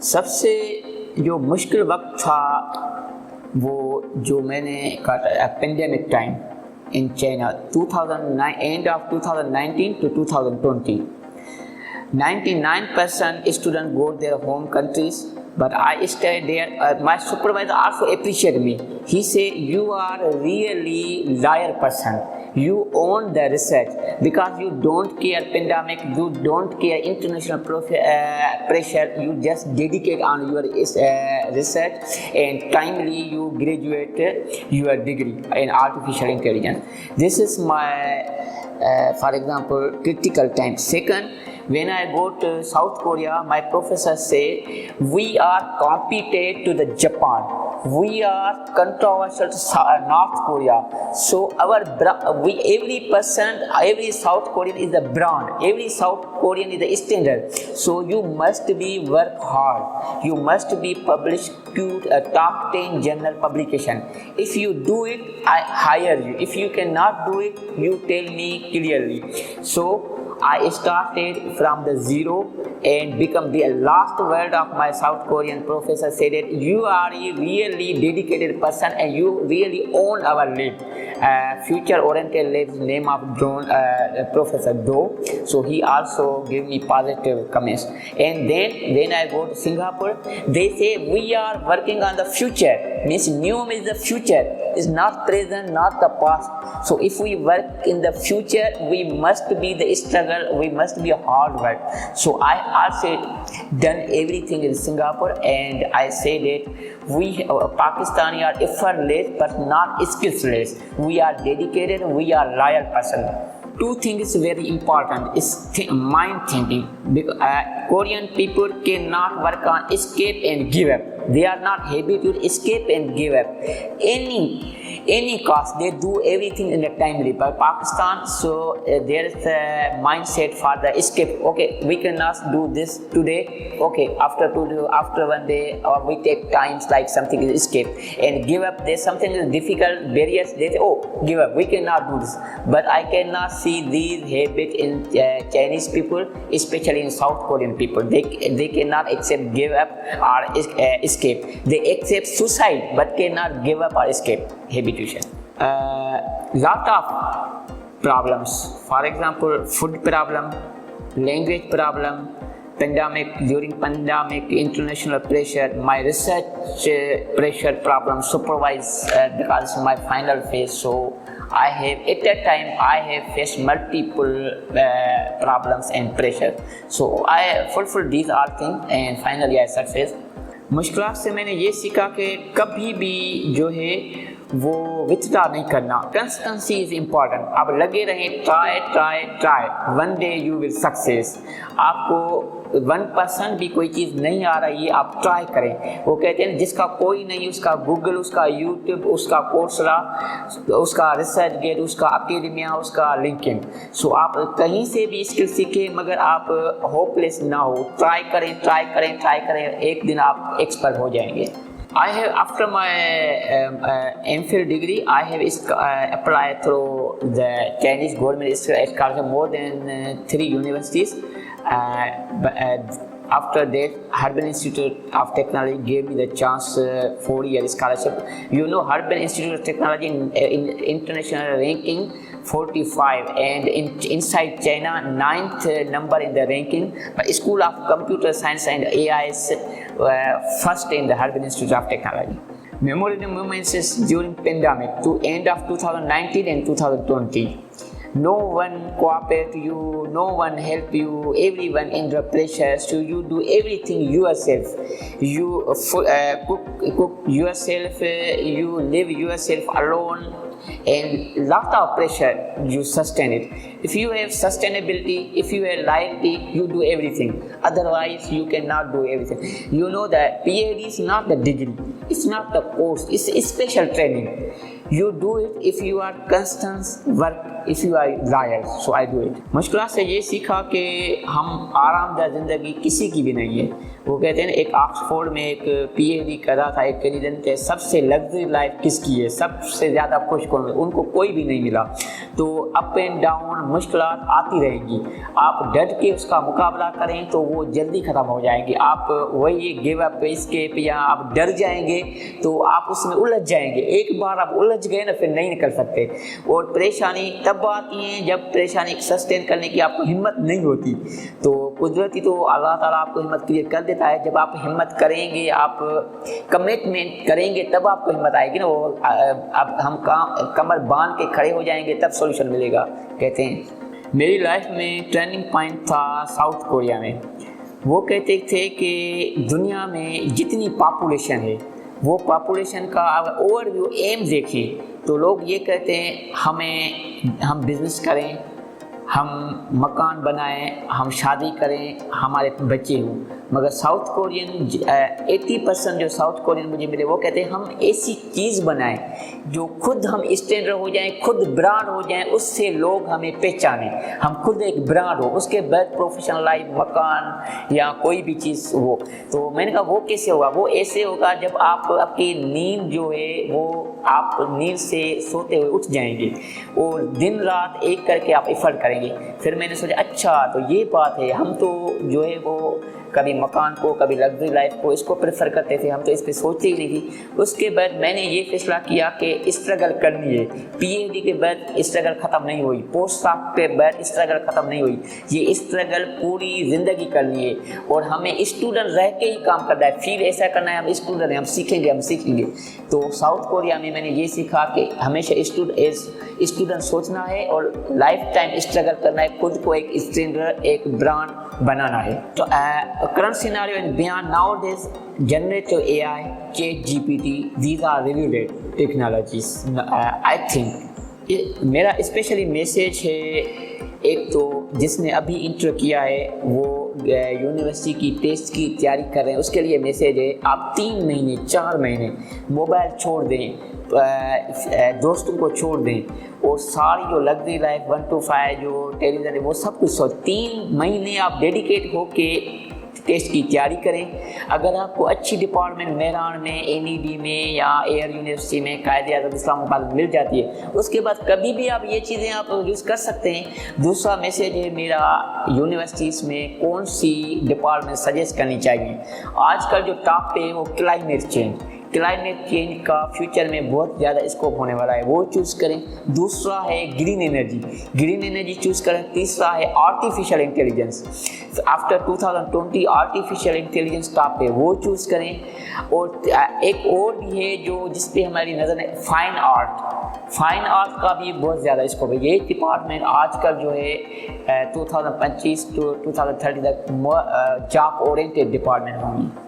سب سے جو مشکل وقت تھا وہ جو میں نے کاٹا pandemic time in China, 2009, end of 2019 to 2020. 99% students go their home countries, but I stayed there. My supervisor also appreciated me. He said, "You are a really liar person. You own the research because you don't care pandemic, you don't care international pressure. You just dedicate on your research, and timely you graduate your degree in artificial intelligence." This is my, for example, critical time. Second, when I go to South Korea, my professor say we are competent to the Japan. We are controversial to North Korea. So every South Korean is a brand. Every South Korean is a standard. So you must be work hard. You must be published to a top 10 journal publication. If you do it, I hire you. If you cannot do it, you tell me clearly. So I started from the zero and become the last word of my South Korean professor said that you are a really dedicated person and you really own our lab. Future oriented lab's name of Professor Do. So he also gave me positive comments. And then when I go to Singapore, they say we are working on the future. Means NEOM is the future. It's not present, not the past. So if we work in the future, we must be the struggle, we must be hard work. So I also done everything in Singapore, and I say that we Pakistani are effortless but not skillless. We are dedicated, we are loyal person. Two things very important is mind thinking. Korean people cannot work on escape and give up. They are not happy to escape and give up. Any cost, they do everything in a timely. But Pakistan, so there is a mindset for the escape. Okay, we cannot do this today. Okay, after one day, or we take times like something is escape and give up. There's something is difficult barriers. They say, oh, give up. We cannot do this. But I cannot see these habits in Chinese people, especially in South Korean people. They cannot accept give up or escape. They accept suicide but cannot give up or escape. Habituation. Lot of problems. For example, food problem, language problem, during pandemic, international pressure, my research pressure problem, supervise because my final phase. So at that time I have faced multiple problems and pressure. So I fulfilled these all things and finally I success. مشکلات سے میں نے یہ سیکھا کہ کبھی بھی جو ہے وہ وتھڈرا نہیں کرنا. Consistency is important. آپ لگے رہیں, try. One day you will success. آپ کو 1% بھی کوئی چیز نہیں آ رہی ہے, آپ ٹرائی کریں. وہ کہتے ہیں جس کا کوئی نہیں, اس کا گوگل, اس کا یوٹیوب, اس کا کورسرا, اس کا ریسرچ گیٹ, اس کا اکیڈمیا, اس کا لنکڈ. سو آپ کہیں سے بھی اسکل سیکھیں مگر آپ ہوپ لیس نہ ہو. ٹرائی کریں, ایک دن آپ ایکسپرٹ ہو جائیں گے. I have, after my MPhil degree, I have applied through the Chinese government scholarship more than 3 universities. After that, Harbin Institute of Technology gave me the chance 4-year scholarship. You know, Harbin Institute of Technology in international ranking 45 and inside China 9th number in the ranking. But School of Computer Science and AI is first in the Harbin Institute of Technology. Memorable moments is during pandemic to end of 2019 and 2020. No one cooperate you, no one help you, everyone under pressure, so you do everything yourself. You cook yourself, you live yourself alone, and lot of pressure you sustain it. If you have sustainability, if you have loyalty, you do everything. Otherwise you cannot do everything. You know that PhD is not the degree, it's not the course, it's a special training. You do it if you are constant work, if you are loyal. So I do it. مشکلات سے یہ سیکھا کہ ہم آرام دہ زندگی کسی کی بھی نہیں ہے. وہ کہتے ہیں ایک آکسفورڈ میں ایک PhD کر رہا تھا, ایک کینیڈین تھے, سب سے لگژری لائف کس کی ہے, سب سے زیادہ خوش کو ان کو کوئی بھی نہیں ملا. تو اپ اینڈ ڈاؤن مشکلات آتی رہے گی. آپ ڈٹ کے اس کا مقابلہ کریں تو وہ جلدی ختم ہو جائیں گے. آپ وہی گیو اپ اسکیپ یا آپ ڈر جائیں گے تو آپ اس میں الجھ جائیں گے. ایک بار آپ الجھ گئے نا پھر نہیں نکل سکتے. اور پریشانی تب آتی ہیں جب پریشانی سسٹین کرنے کی آپ کو ہمت نہیں ہوتی. تو قدرتی تو اللہ تعالیٰ آپ کو ہمت کریٹ کر دیتا ہے. جب آپ ہمت کریں گے, آپ کمٹمنٹ کریں گے تب آپ کو ہمت آئے گی نا. وہ اب ہم کمر باندھ کے کھڑے ہو جائیں گے تب سولوشن ملے گا. کہتے ہیں میری لائف میں ٹرننگ پوائنٹ تھا ساؤتھ کوریا میں. وہ کہتے تھے کہ دنیا میں جتنی پاپولیشن ہے وہ پاپولیشن کا اوور ویو ایم دیکھیں تو لوگ یہ کہتے ہیں ہم بزنس کریں, ہم مکان بنائیں, ہم شادی کریں, ہمارے بچے ہوں. مگر ساؤتھ کورین 80% جو ساؤتھ کورین مجھے ملے وہ کہتے ہیں ہم ایسی چیز بنائیں جو خود ہم اسٹینڈرڈ ہو جائیں, خود برانڈ ہو جائیں, اس سے لوگ ہمیں پہچانیں, ہم خود ایک برانڈ ہو. اس کے بعد پروفیشنل لائف, مکان یا کوئی بھی چیز ہو. تو میں نے کہا وہ کیسے ہوگا؟ وہ ایسے ہوگا جب آپ کی نیند جو ہے وہ آپ نیند سے سوتے ہوئے اٹھ جائیں گے اور دن رات ایک کر کے آپ ایفرٹ کریں گے. پھر میں نے سوچا اچھا تو یہ بات ہے. ہم تو جو ہے وہ کبھی مکان کو, کبھی لگژری لائف کو, اس کو پریفر کرتے تھے, ہم تو اس پہ سوچتے ہی نہیں تھی. اس کے بعد میں نے یہ فیصلہ کیا کہ اسٹرگل کرنی ہے. پی ایچ ڈی کے بعد اسٹرگل ختم نہیں ہوئی, پوسٹ ڈاک کے بعد اسٹرگل ختم نہیں ہوئی. یہ اسٹرگل پوری زندگی کرنی ہے اور ہمیں اسٹوڈنٹ رہ کے ہی کام کرنا ہے. فیل ایسا کرنا ہے ہم اسٹوڈنٹ ہیں, ہم سیکھیں گے. تو ساؤتھ کوریا میں نے یہ سیکھا کہ ہمیشہ اسٹوڈنٹ سوچنا ہے اور لائف ٹائم اسٹرگل کرنا ہے, خود کو ایک اسٹینڈرڈ, ایک برانڈ بنانا ہے. تو current scenario is beyond nowadays generative AI, ChatGPT, these are regulated technologies. I think میرا اسپیشلی میسیج ہے, ایک تو جس نے ابھی انٹر کیا ہے وہ یونیورسٹی کی ٹیسٹ کی تیاری کر رہے ہیں, اس کے لیے میسیج ہے آپ 3 مہینے 4 مہینے موبائل چھوڑ دیں, دوستوں کو چھوڑ دیں اور ساری جو لگژری لائف 1 to 5 جو ٹیلی ویژن ہے وہ سب کچھ 3 مہینے آپ ڈیڈیکیٹ ہو کے ٹیسٹ کی تیاری کریں. اگر آپ کو اچھی ڈپارٹمنٹ میران میں, NED میں یا ایئر یونیورسٹی میں قائد اعظم اسلام آباد مل جاتی ہے, اس کے بعد کبھی بھی آپ یہ چیزیں آپ یوز کر سکتے ہیں. دوسرا میسیج ہے میرا یونیورسٹیز میں کون سی ڈپارٹمنٹ سجیسٹ کرنی چاہیے. آج کل جو ٹاپ پہ ہے وہ کلائمیٹ چینج کا فیوچر میں بہت زیادہ اسکوپ ہونے والا ہے, وہ چوز کریں. دوسرا ہے گرین انرجی چوز کریں. تیسرا ہے artificial intelligence. After 2020 artificial intelligence top پہ, وہ چوز کریں. اور ایک اور بھی ہے جو جس پہ ہماری نظر ہے, فائن آرٹ کا بھی بہت زیادہ اسکوپ ہے. یہ ڈپارٹمنٹ آج کل جو ہے 2025 to 2030 تک جاب اورینٹیڈ ڈپارٹمنٹ ہوں گی.